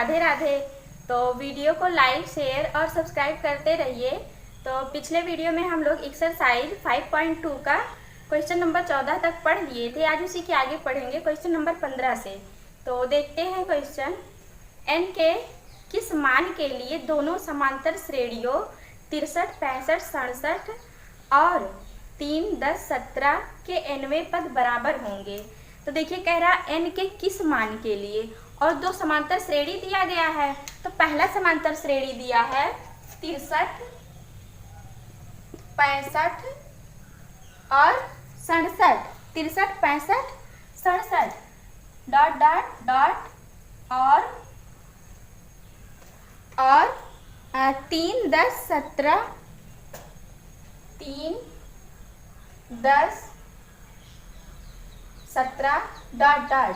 राधे राधे। तो वीडियो को like share और सब्सक्राइब करते रहिए। तो पिछले वीडियो में हम लोग एक्सरसाइज 5.2 का क्वेश्चन नंबर 14 तक पढ़ लिए थे। आज उसी के आगे पढ़ेंगे क्वेश्चन नंबर 15 से। तो देखते हैं क्वेश्चन। n के किस मान के लिए दोनों समांतर श्रेणियों 63, 65, 67 और 3, 10, 17 के nवें पद बराबर होंगे। तो देखिए कह रहा n के किस मान के लिए, और दो समांतर श्रेणी दिया गया है। तो पहला समांतर श्रेणी दिया है 63, 65 और 67। 63, 65, 67 डॉट डॉट डॉट और 3, 10, 17, 3, 10, 17 डॉट डॉट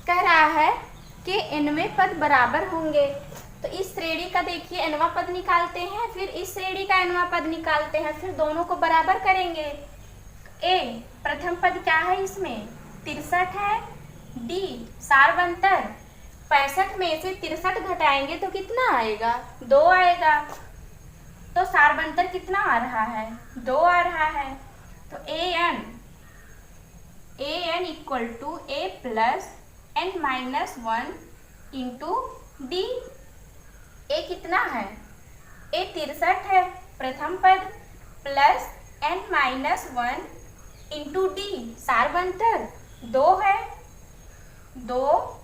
कह रहा है कि nवें पद बराबर होंगे। तो इस श्रेणी का देखिए nवां पद निकालते हैं, फिर इस श्रेणी का nवां पद निकालते हैं, फिर दोनों को बराबर करेंगे। ए प्रथम पद क्या है, इसमें 63 है। डी सारवंतर 65 में से 63 घटाएंगे तो कितना आएगा, 2 आएगा। तो सारवंतर कितना आ रहा है, 2 आ रहा है। तो an equal to a plus n-1 into D. A कितना है, ए 63 है प्रथम पद, प्लस n-1 इंटू डी सारवंतर 2 है, 2।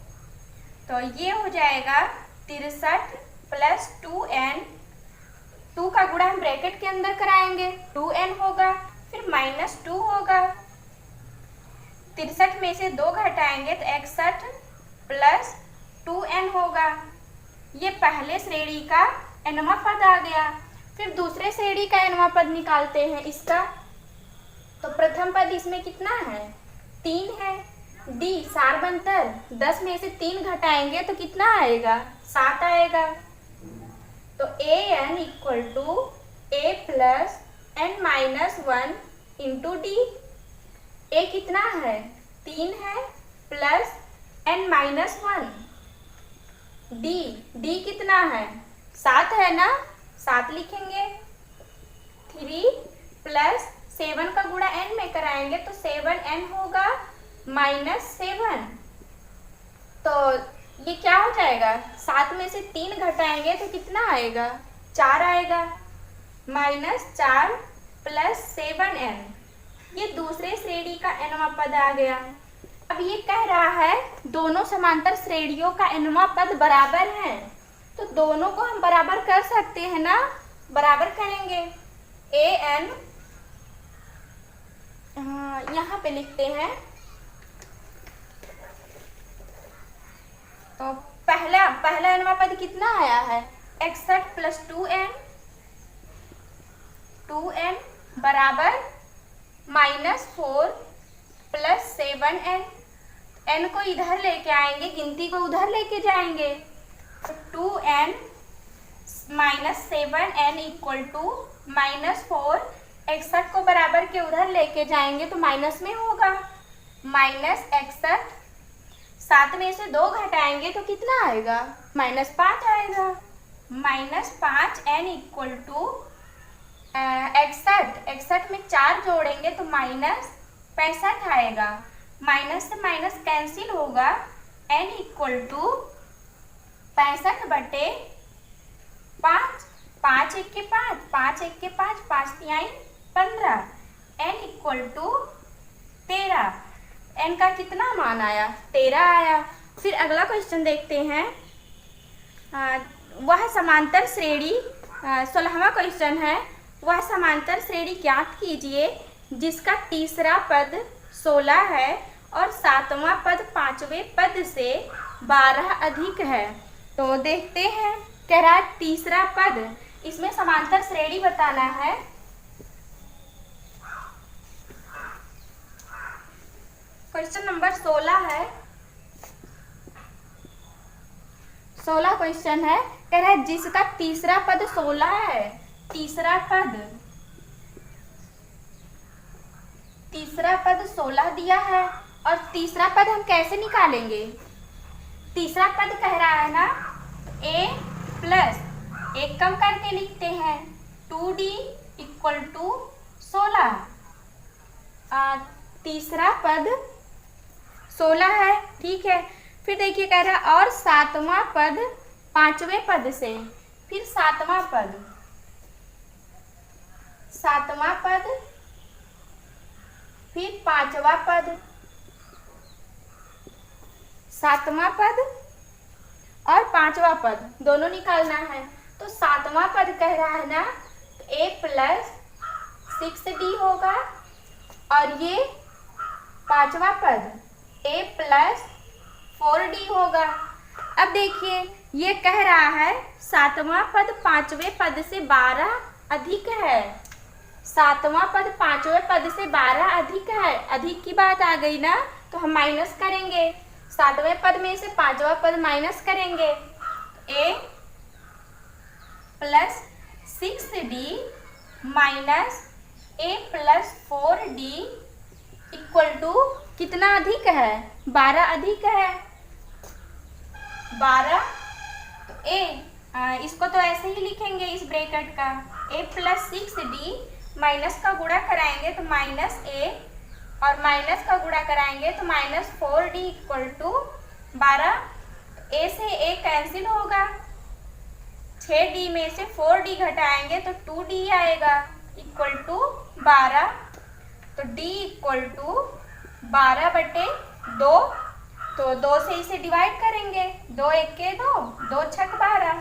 तो ये हो जाएगा 63 प्लस 2n, 2 का गुणा हम ब्रैकेट के अंदर कराएंगे, 2n होगा, फिर -2 होगा। 63 में से 2 घटाएंगे तो 61 प्लस 2n होगा। ये पहले श्रेणी का nवां पद आ गया। फिर दूसरे श्रेणी का nवां पद निकालते हैं इसका। तो प्रथम पद इसमें कितना है, 3 है। डी सारवंतर 10 में से 3 घटाएंगे तो कितना आएगा, 7 आएगा। तो an equal to a plus n-1 into D. A कितना है, 3 है, प्लस n-1। डी कितना है, 7 है ना, 7 लिखेंगे। 3 प्लस 7 का गुणा n में कराएंगे तो 7n होगा, -7। तो ये क्या हो जाएगा, 7 में से 3 घटाएंगे तो कितना आएगा, 4 आएगा। -4 प्लस 7n, ये दूसरे श्रेणी का nवां पद आ गया। अब ये कह रहा है दोनों समांतर श्रेणियों का nवां पद बराबर है। तो दोनों को हम बराबर कर सकते हैं ना, बराबर करेंगे। an यहाँ पे लिखते हैं। तो पहला nवां पद कितना आया है, 61 प्लस 2n बराबर -4 प्लस 7n। n को इधर लेके आएंगे, गिनती को उधर लेके जाएंगे। तो 2n minus 7n equal to -4। 61 को बराबर के उधर लेके जाएंगे तो माइनस में होगा, -61। 7 में से 2 घटाएंगे तो कितना आएगा, -5 आएगा। -5n इक्वल टू 61 में 4 जोड़ेंगे तो -65 आएगा। माइनस से माइनस कैंसिल होगा, n इक्वल टू 65/5। 5 1 के 5, 5 1 के 5, 5 3 15। n equal to 13। n का कितना मान आया, 13 आया। फिर अगला क्वेश्चन देखते हैं। वह समांतर श्रेणी 16वां क्वेश्चन है। वह समांतर श्रेणी ज्ञात कीजिए जिसका तीसरा पद 16 है और 7वां पद 5वें पद से 12 अधिक है। तो देखते हैं, कह रहा है तीसरा पद, इसमें समांतर श्रेणी बताना है। क्वेश्चन नंबर 16 है, 16 क्वेश्चन है। कह रहा है जिसका तीसरा पद 16 है, तीसरा पद 16 दिया है, और तीसरा पद हम कैसे निकालेंगे। तीसरा पद कह रहा है ना a प्लस एक कम करके लिखते हैं 2d इक्वल टू 16। तीसरा पद 16 है, ठीक है। फिर देखिए कह रहा है और सातवां पद पांचवें पद से, फिर सातवां पद फिर पांचवा पद, सातवां पद और पांचवा पद दोनों निकालना है। तो सातवां पद कह रहा है ना a प्लस 6d होगा और ये पांचवा पद a प्लस 4d होगा। अब देखिए ये कह रहा है सातवां पद पांचवें पद से 12 अधिक है। सातवां पद पांचवें पद से 12 अधिक है। अधिक की बात आ गई ना, तो हम माइनस करेंगे। सातवें पद में से पांचवा पद माइनस करेंगे। a plus 6d minus a plus 4d equal to कितना अधिक है? 12 अधिक है। 12 तो a, इसको तो ऐसे ही लिखेंगे इस ब्रैकेट का, a प्लस 6d माइनस का गुणा कराएंगे तो माइनस a और माइनस का गुणा कराएंगे तो minus 4d equal to 12। a से a कैंसिल होगा, 6d में से 4d घटाएंगे तो 2d आएगा इक्वल टू 12। तो d इक्वल टू 12/2, तो 2 से इसे डिवाइड करेंगे, 2 1 2, 2 6 12,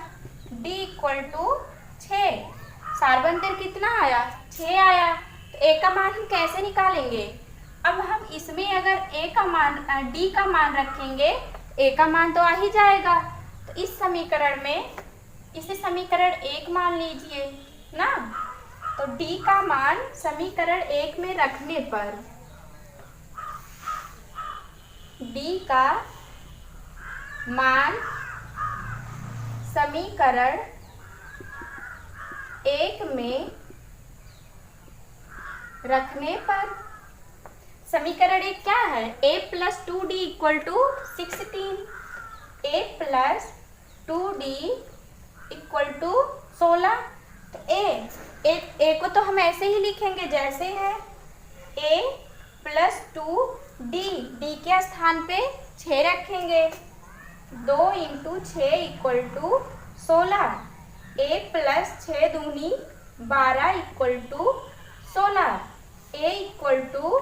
d इक्वल टू 6। सार्वंतर कितना आया? 6 आया। तो a का मान हम कैसे निकालेंगे? अब हम इसमें अगर a का मान d का मान रखेंगे, a का मान तो आ ही जाएगा। तो इस समीकरण में इसे समीकरण 1 मान लीजिए ना। तो d का मान समीकरण 1 में रखने पर d का मान समीकरण 1 में रखने पर समीकरण 1 क्या है? a plus 2d equal to 16, a plus 2d equal to 16। तो a को तो हम ऐसे ही लिखेंगे जैसे है, a प्लस 2d, d के स्थान पे 6 रखेंगे, 2 × 6 इक्वल टू 16, a प्लस 6 दूनी 12 equal to 16, a equal to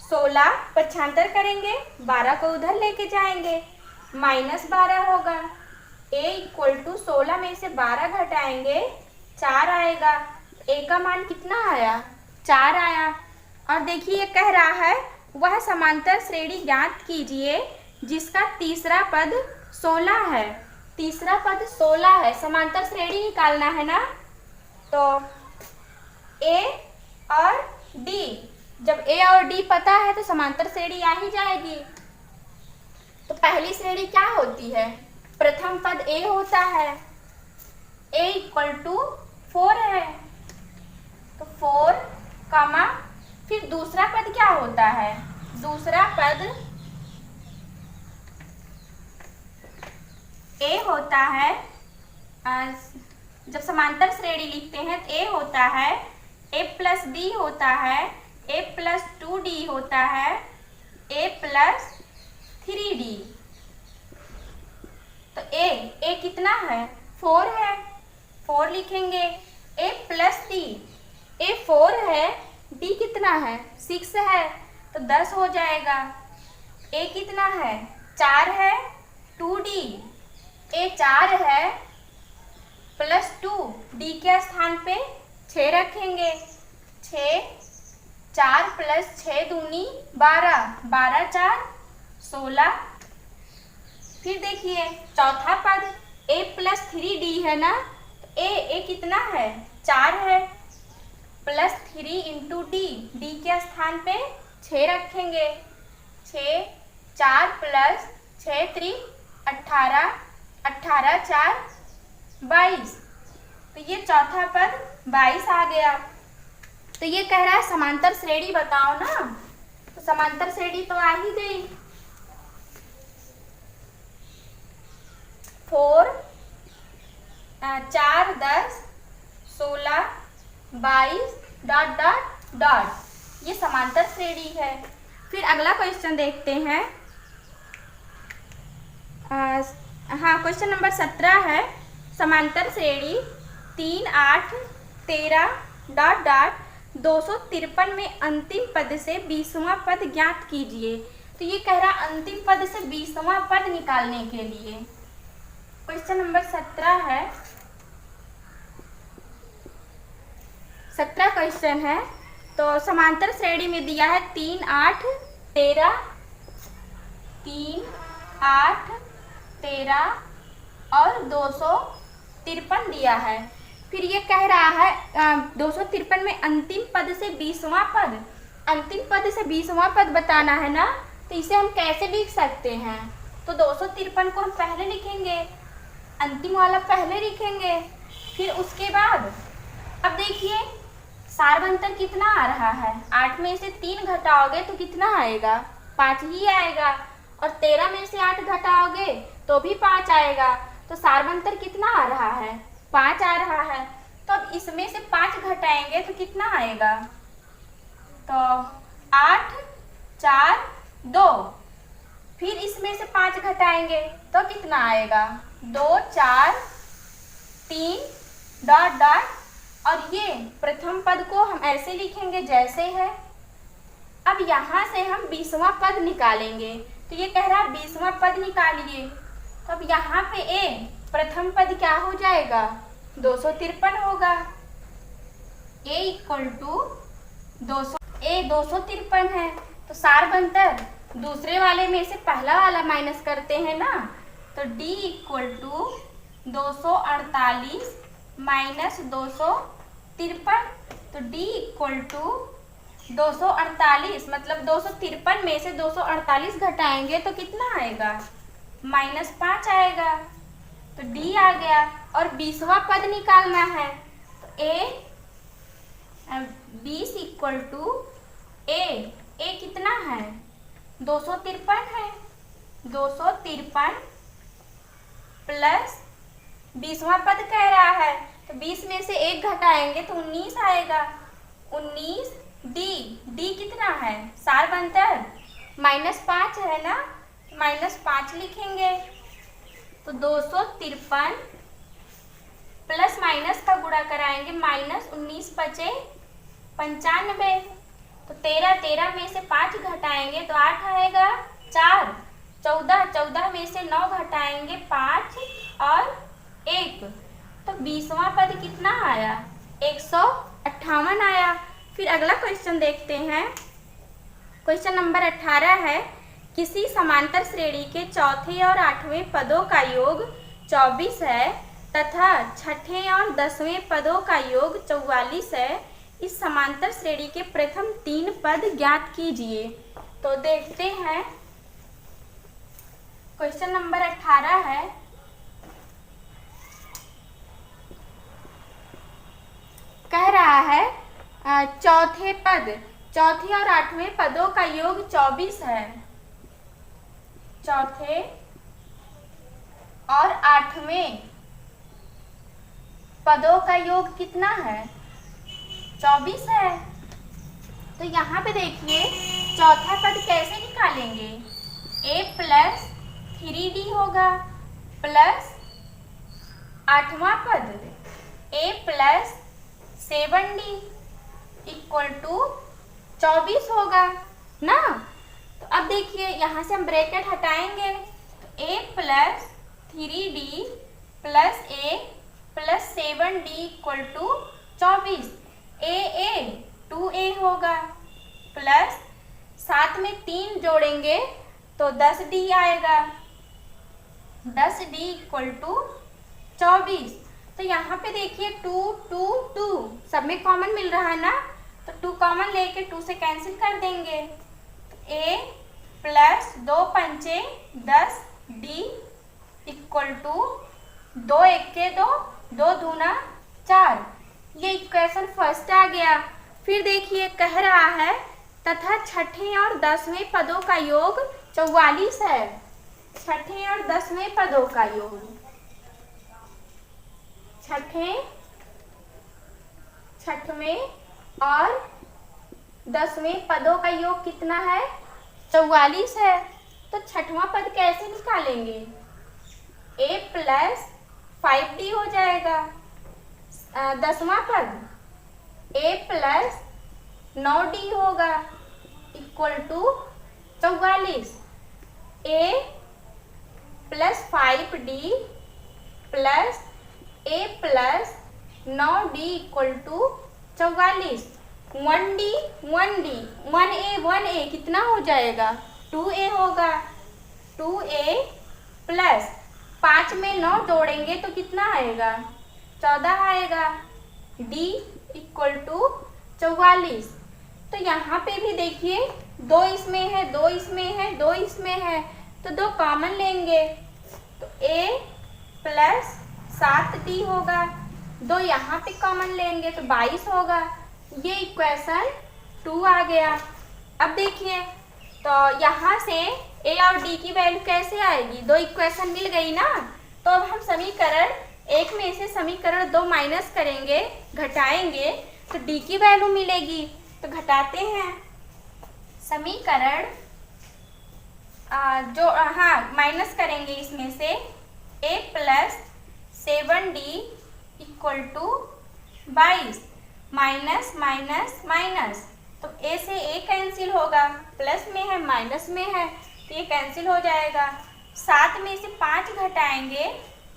16 पक्षांतर करेंगे, 12 को उधर लेके जाएंगे, -12 होगा। a इक्वल टू 16 में से 12 घटाएंगे 4 आएगा। a का मान कितना आया? 4 आया। और देखिए कह रहा है वह समांतर श्रेणी ज्ञात कीजिए जिसका तीसरा पद 16 है। तीसरा पद 16 है, समांतर श्रेणी निकालना है ना। तो a और d, जब a और d पता है तो समांतर श्रेणी आ ही जाएगी। तो पहली श्रेणी क्या होती है? प्रथम पद a होता है, a इक्वल टू 4 है, तो 4 कामा, फिर दूसरा पद क्या होता है? दूसरा पद a होता है, जब समांतर श्रेणी लिखते हैं तो a होता है, a प्लस d होता है, a प्लस 2d होता है, a प्लस 3d। तो a कितना है? 4 है, 4 लिखेंगे। a प्लस d, a 4 है, d कितना है? 6 है, तो 10 हो जाएगा। a कितना है? 4 है, 2d, a 4 है प्लस 2, d के स्थान पे 6 रखेंगे, 6, 4 प्लस 6 दूनी 12, 12 4 16। फिर देखिए चौथा पद a प्लस 3d है ना। तो a कितना है? 4 है, प्लस 3 × d, d के स्थान पे 6 रखेंगे, 6, 4 प्लस 6 3 18, 18 4 22। तो ये चौथा पद 22 आ गया। तो ये कह रहा है समांतर श्रेणी बताओ ना। तो समांतर श्रेणी तो आ ही गई, 4 4, 10, 16, 22 डॉट डॉट डॉट। ये समांतर श्रेणी है। फिर अगला क्वेश्चन देखते हैं। हाँ, क्वेश्चन नंबर 17 है। समांतर श्रेणी 3, 8, 13 डॉट डॉट 253 में अंतिम पद से 20वां पद ज्ञात कीजिए। तो ये कह रहा अंतिम पद से 20वां पद निकालने के लिए। क्वेश्चन नंबर 17 है। 17 क्वेश्चन है। तो समांतर श्रेणी में दिया है 3, 8, 13, 3, 8, 13 और 253 दिया है। फिर ये कह रहा है 253 में अंतिम पद से 20वां पद। अंतिम पद से 20वां पद बताना है ना, तो इसे हम कैसे लिख सकते हैं? तो 253 को हम पहले लिखेंगे, अंतिम वाला पहले लिखेंगे। फिर उसके बाद अब देखिए सारवंतर कितना आ रहा है। 8 में से 3 घटाओगे तो कितना आएगा? 5 ही आएगा। और 13 में से 8 घटाओगे तो भी 5 आएगा। तो सारवंतर कितना आ रहा है? 5 आ रहा है। तो अब इसमें से 5 घटाएंगे तो कितना आएगा? तो 8, 4, 2। फिर इसमें से 5 घटाएंगे तो कितना आएगा? 2, 4, 3 डॉट डॉट। और ये प्रथम पद को हम ऐसे लिखेंगे जैसे है। अब यहाँ से हम 20वां पद निकालेंगे। तो ये कह रहा है 20वां पद निकालिए। तो अब यहाँ पे ए प्रथम पद क्या हो जाएगा? 253 होगा। ए इक्वल टू 253 है। तो सारवंतर दूसरे वाले में से पहला वाला माइनस करते हैं ना, तो डी इक्वल टू 248 माइनस 253। तो डी इक्वल टू 248 मतलब 253 में से 248 घटाएंगे तो कितना आएगा? -5 आएगा। तो डी आ गया। और 20वां पद निकालना है। तो ए 20 इक्वल टू ए कितना है? 253 है। 253 प्लस 20वां पद कह रहा है, तो 20 में से 1 घटाएंगे तो 19 आएगा। 19 डी कितना है? सारवंतर -5 है ना, -5 लिखेंगे। तो 253 प्लस माइनस का गुणा कराएंगे, -19 बचे 95। तो 13 में से 5 घटाएंगे तो 8 आएगा। 4 14 में से 9 घटाएंगे 5 और 1। तो 20वां पद कितना आया? 158 आया। फिर अगला क्वेश्चन देखते हैं। क्वेश्चन नंबर 18 है। किसी समांतर श्रेणी के चौथे और 8वें पदों का योग 24 है तथा छठे और 10वें पदों का योग 44 है। इस समांतर श्रेणी के प्रथम 3 पद ज्ञात कीजिए। तो देखते हैं। क्वेश्चन नंबर 18 है। कह रहा है चौथे और 8वें पदों का योग 24 है। चौथे और 8वें पदों का योग कितना है? 24 है। तो यहाँ पे देखिए चौथा पद कैसे निकालेंगे? a प्लस 3d होगा प्लस 8वां पद a plus 7d equal to 24 होगा ना। तो अब देखिए यहाँ से हम ब्रैकेट हटाएंगे। तो a plus 3d plus a plus 7d equal to 24। a 2a होगा प्लस साथ में 3 जोड़ेंगे तो 10d आएगा। 10d equal to 24। तो यहाँ पे देखिए 2 2 2 सब में कॉमन मिल रहा है ना, तो 2 कॉमन लेके 2 से कैंसिल कर देंगे। तो a प्लस 2 पंचे 10 d इक्वल टू 2 1 2 2 दूना 4। ये इक्वेशन फर्स्ट आ गया। फिर देखिए कह रहा है तथा छठे और 10वें पदों का योग 44 है। छठे और 10वें पदों का योग छठवें और 10वें पदों का योग कितना है? 44 है। तो छठवां पद कैसे निकालेंगे? a प्लस 5d हो जाएगा। 10वां पद a प्लस 9d होगा equal to 44। a plus 5d plus a plus 9d equal to 44। 1d 1a कितना हो जाएगा? 2a होगा। 2a प्लस 5 में 9 जोड़ेंगे तो कितना आएगा? 14 आएगा। d equal to 44। तो यहाँ पे भी देखिए 2 इसमें है, 2 इसमें है, 2 इसमें है, तो 2 कॉमन लेंगे तो a प्लस 7d होगा। 2 यहाँ पे कॉमन लेंगे तो 22 होगा। ये इक्वेशन 2 आ गया। अब देखिए तो यहाँ से a और d की वैल्यू कैसे आएगी? 2 इक्वेशन मिल गई ना। तो अब हम समीकरण 1 में से समीकरण 2 माइनस करेंगे, घटाएंगे तो d की वैल्यू मिलेगी। तो घटाते हैं समीकरण माइनस करेंगे इसमें से a plus 7d equal to 22 minus minus minus, तो a से a कैंसिल होगा, प्लस में है माइनस में है तो ये कैंसिल हो जाएगा। 7 में से 5 घटाएंगे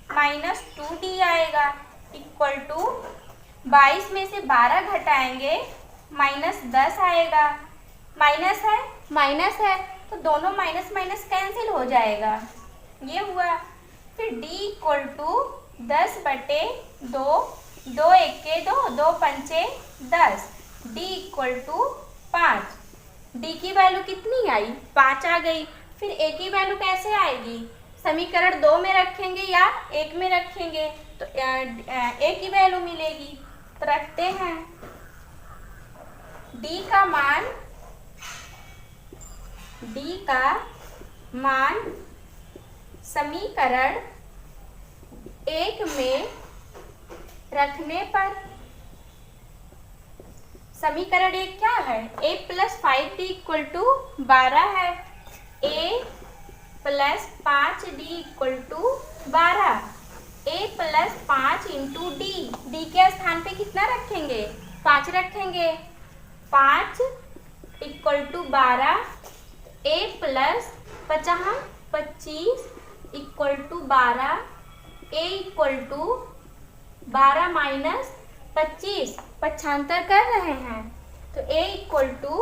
माइनस 2d आएगा इक्वल टू 22 में से 12 घटाएंगे माइनस 10 आएगा। माइनस है तो दोनों माइनस माइनस कैंसिल हो जाएगा। ये हुआ। फिर d इक्वल टू 10/2, 2 एके 2, 2 पंचे 10, d इक्वल टू 5। d की वैल्यू कितनी आई? 5 आ गई। फिर a की वैल्यू कैसे आएगी? समीकरण 2 में रखेंगे या 1 में रखेंगे तो a की वैल्यू मिलेगी। तो रखते हैं d का मान समीकरण 1 में रखने पर समीकरण 1 क्या है? a plus 5d equal to 12 है। a plus 5d equal to 12। a plus 5 into d के स्थान पे कितना रखेंगे? 5 रखेंगे। 5 equal to 12। a plus 25 equal to 12। a equal to 12 minus 25, पक्षांतर कर रहे हैं तो a इक्वल टू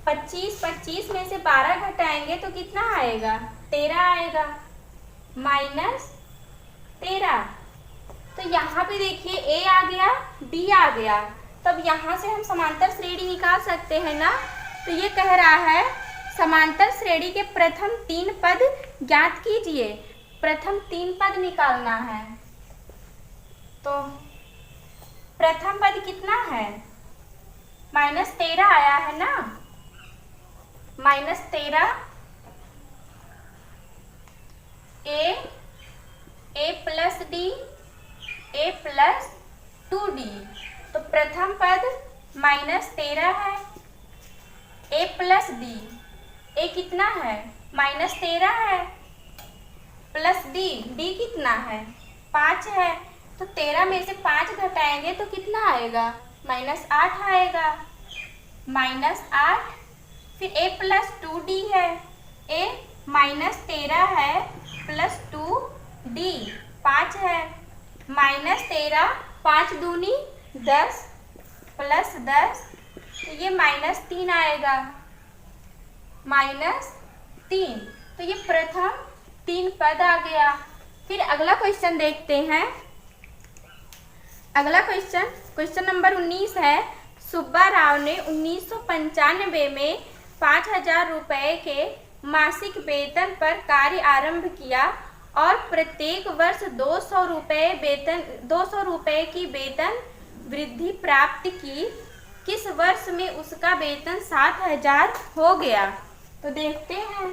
25 में से 12 घटाएंगे तो कितना आएगा? 13 आएगा माइनस 13। तो यहाँ पे देखिए a आ गया, d आ गया। तब यहाँ से हम समांतर श्रेणी निकाल सकते हैं ना। तो ये कह रहा है समांतर श्रेणी के प्रथम 3 पद ज्ञात कीजिए। प्रथम 3 पद निकालना है तो प्रथम पद कितना है? -13 आया है ना। -13 a plus d a plus 2d। तो प्रथम पद -13 है। a प्लस d, a कितना है? -13 है प्लस d कितना है? 5 है। तो 13 में से 5 घटाएंगे तो कितना आएगा? -8 आएगा। -8। फिर a प्लस 2d है। a -13 है प्लस 2d 5 है। -13 5 दूनी 10 प्लस 10 तो ये -3 आएगा। -3। तो ये प्रथम 3 पद आ गया। फिर अगला क्वेश्चन देखते हैं। अगला क्वेश्चन नंबर 19 है। सुब्बा राव ने 1995 में 5000 रुपये के मासिक वेतन पर कार्य आरंभ किया और प्रत्येक वर्ष 200 रुपये की वेतन वृद्धि प्राप्त की। किस वर्ष में उसका वेतन 7000 हो गया? तो देखते हैं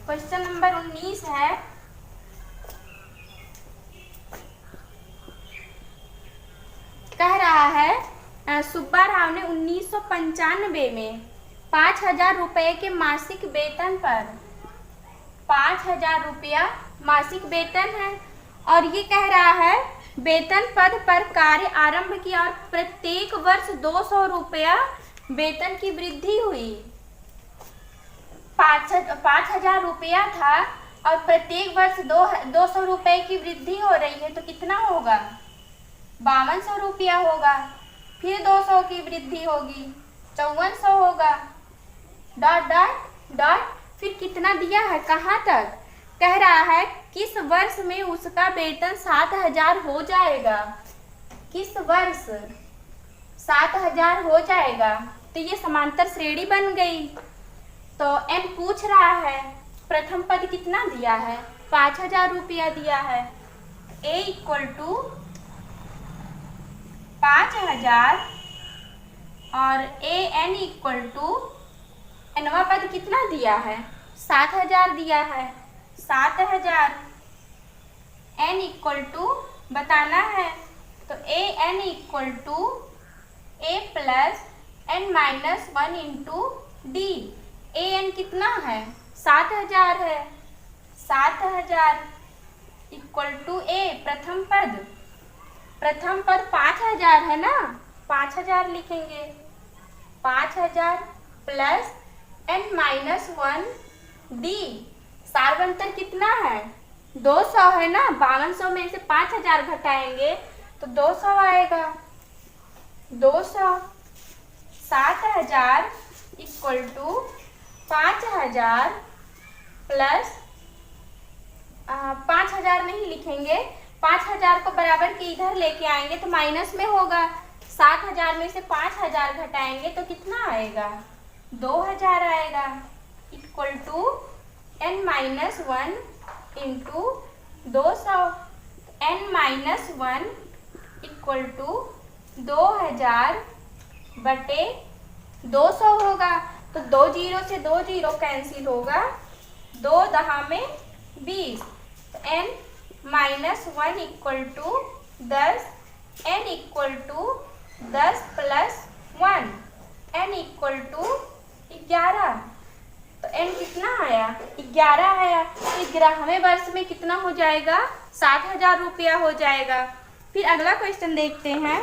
क्वेश्चन नंबर 19 है, कह रहा है सुब्बा राव ने 1995 में 5,000 रुपये के मासिक वेतन पर 5,000 रुपया मासिक वेतन है, और ये कह रहा है वेतन पद पर कार्य आरंभ किया और प्रत्येक वर्ष 200 रुपया वेतन की वृद्धि हुई। 5,000 रुपया था और प्रत्येक वर्ष 200 रुपये की वृद्धि हो रही है, तो कितना होगा? 5200 रुपया होगा। फिर 200 की वृद्धि होगी, 5400 होगा, डॉट डॉट डॉट, फिर कितना दिया है, कहाँ तक? कह रहा है किस वर्ष में उसका वेतन 7,000 हो जाएगा, किस वर्ष 7,000 हो जाएगा। तो ये समांतर श्रेणी बन गई। तो n पूछ रहा है, प्रथम पद कितना दिया है? 5,000 रुपया दिया है। a इक्वल टू 5,000 और an इक्वल टू nवा पद कितना दिया है? 7,000 दिया है। 7,000 n इक्वल टू बताना है, तो an equal to a plus n minus 1 into d. an कितना है? 7,000 है। 7,000 इक्वल टू a प्रथम पद, प्रथम पद 5,000 है ना, 5,000 लिखेंगे। 5,000 प्लस n माइनस 1 डी। सार्वंतर कितना है? 200 है ना, 5200 में से 5,000 घटाएंगे तो 200 आएगा। 200 7,000 इक्वल टू 5,000 प्लस 5,000 नहीं लिखेंगे, 5,000 को बराबर के इधर लेके आएंगे तो माइनस में होगा। 7,000 में से 5,000 घटाएंगे तो कितना आएगा? 2,000 आएगा। Equal to n minus 1 into 200, n minus 1 equal to 2,000 बटे 200 होगा। तो 2 जीरो से 2 जीरो कैंसिल होगा, 2 दहा में 20, तो n minus 1 equal to 10, n equal to 10 plus 1, n equal to 11। तो n कितना आया? 11 आया। तो 11वें वर्ष में कितना हो जाएगा? 7,000 रुपया हो जाएगा। फिर अगला क्वेश्चन देखते हैं।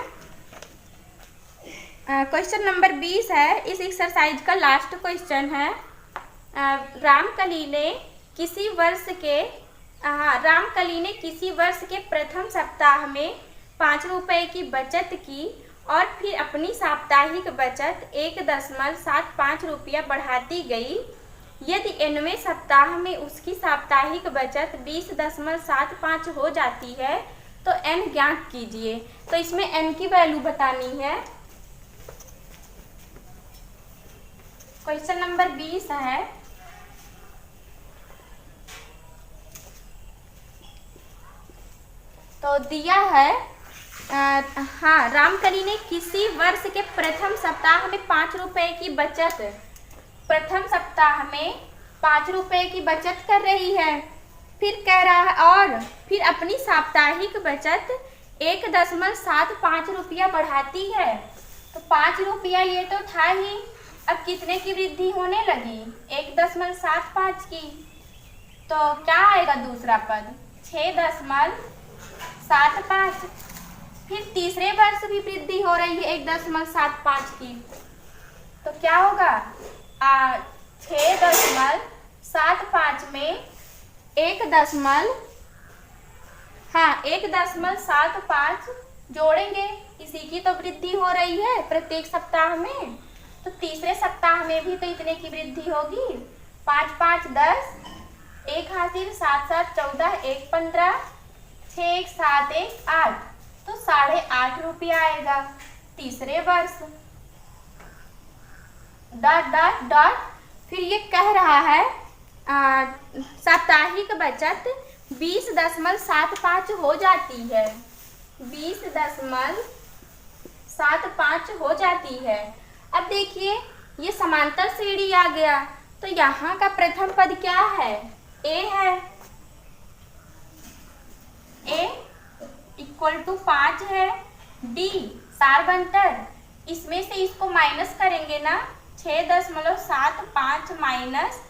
क्वेश्चन नंबर 20 है, इस एक्सरसाइज का लास्ट क्वेश्चन है। रामकली ने किसी वर्ष के प्रथम सप्ताह में 5 रुपये की बचत की और फिर अपनी साप्ताहिक बचत 1.75 रुपया बढ़ाती गई। यदि nवें सप्ताह में उसकी साप्ताहिक बचत 20.75 हो जाती है तो n ज्ञात कीजिए। तो इसमें n की वैल्यू बतानी है। क्वेश्चन नंबर 20 है, तो दिया है रामकली ने किसी वर्ष के प्रथम सप्ताह में 5 रुपये की बचत, प्रथम सप्ताह में 5 रुपये की बचत कर रही है। फिर कह रहा है और फिर अपनी साप्ताहिक बचत 1.75 रुपया बढ़ाती है। तो 5 रुपया ये तो था ही, अब कितने की वृद्धि होने लगी? 1.75 की। तो क्या आएगा दूसरा पद? 6.75। फिर तीसरे वर्ष भी वृद्धि हो रही है 1.75 की, तो क्या होगा? 6.75 में 1.75 जोड़ेंगे, इसी की तो वृद्धि हो रही है प्रत्येक सप्ताह में। तो तीसरे सप्ताह में भी तो इतने की वृद्धि होगी। 5 5 10, 1 हासिल 7 7 14, 1 15, 6 1 7 1 8, तो 8.5 रुपया आएगा तीसरे वर्ष। Dot dot dot. फिर ये कह रहा है साप्ताहिक बचत 20.75 हो जाती है, 20.75 हो जाती है। अब देखिए ये समांतर श्रेणी आ गया, तो यहाँ का प्रथम पद क्या है? ए है, ए इक्वल टू 5 है। डी सारबंतर, इसमें से इसको माइनस करेंगे ना, 6.75 माइनस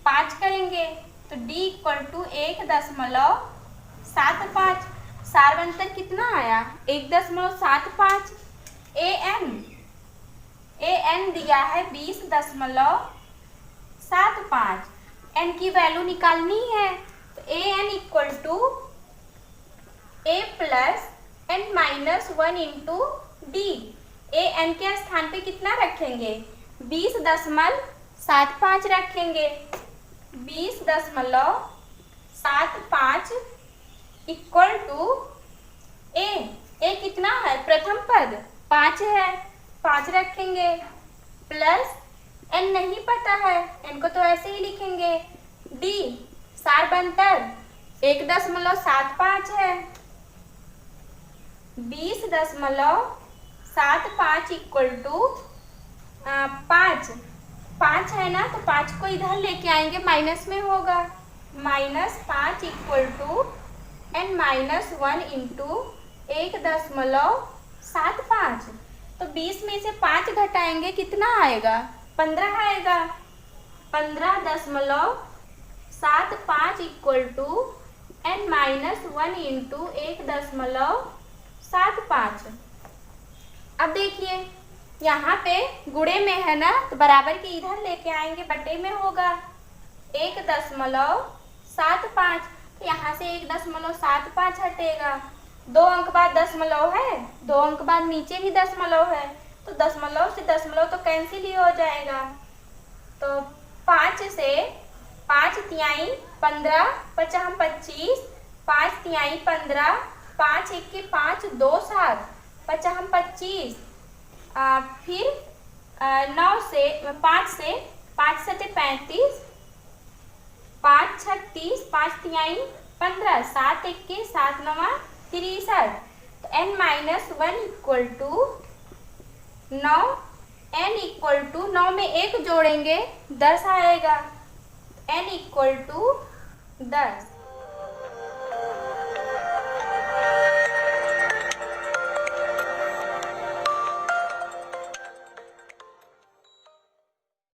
5 करेंगे तो डी इक्वल टू 1.75। सारबंतर कितना आया, 1.75। ए एन दिया है 20.75। एन की वैल्यू निकालनी है तो A N equal to A plus N minus 1 into D. A N के स्थान पे कितना रखेंगे, 20.75 रखेंगे। 20.75 इक्वल टू ए कितना है, प्रथम पद 5 है, 5 रखेंगे, प्लस एन नहीं पता है, एन को तो ऐसे ही लिखेंगे। डी सारबंतर 1.75 है, 20.75 इक्वल टू 5 है ना, तो 5 को इधर लेके आएंगे, माइनस में होगा, -5 equal to n minus 1 into 1.75। तो 20 में से 5 घटाएंगे, कितना आएगा, 15 आएगा। 15.75 equal to n minus 1 into 1.75। अब देखिए यहाँ पे गुणे में है ना, तो बराबर के इधर लेके आएंगे, बटे में होगा 1.75। तो यहाँ से 1.75 हटेगा, 2 अंक बाद दशमलव है, 2 अंक बाद नीचे भी दशमलव है, तो दशमलव से दशमलव तो कैंसिल ही हो जाएगा। तो 5 से 5 तिहाई 15, 5 25, 5 तिहाई 15, 5 1 5, 2 7, 5 25, फिर 9 से 5 से 5 7 35, 5 36, 5 तिहाई 15, 7 1 7 9 63। तो n minus 1 equal to 9, n equal to 9 में 1 जोड़ेंगे 10 आएगा, n इक्वल टू 10।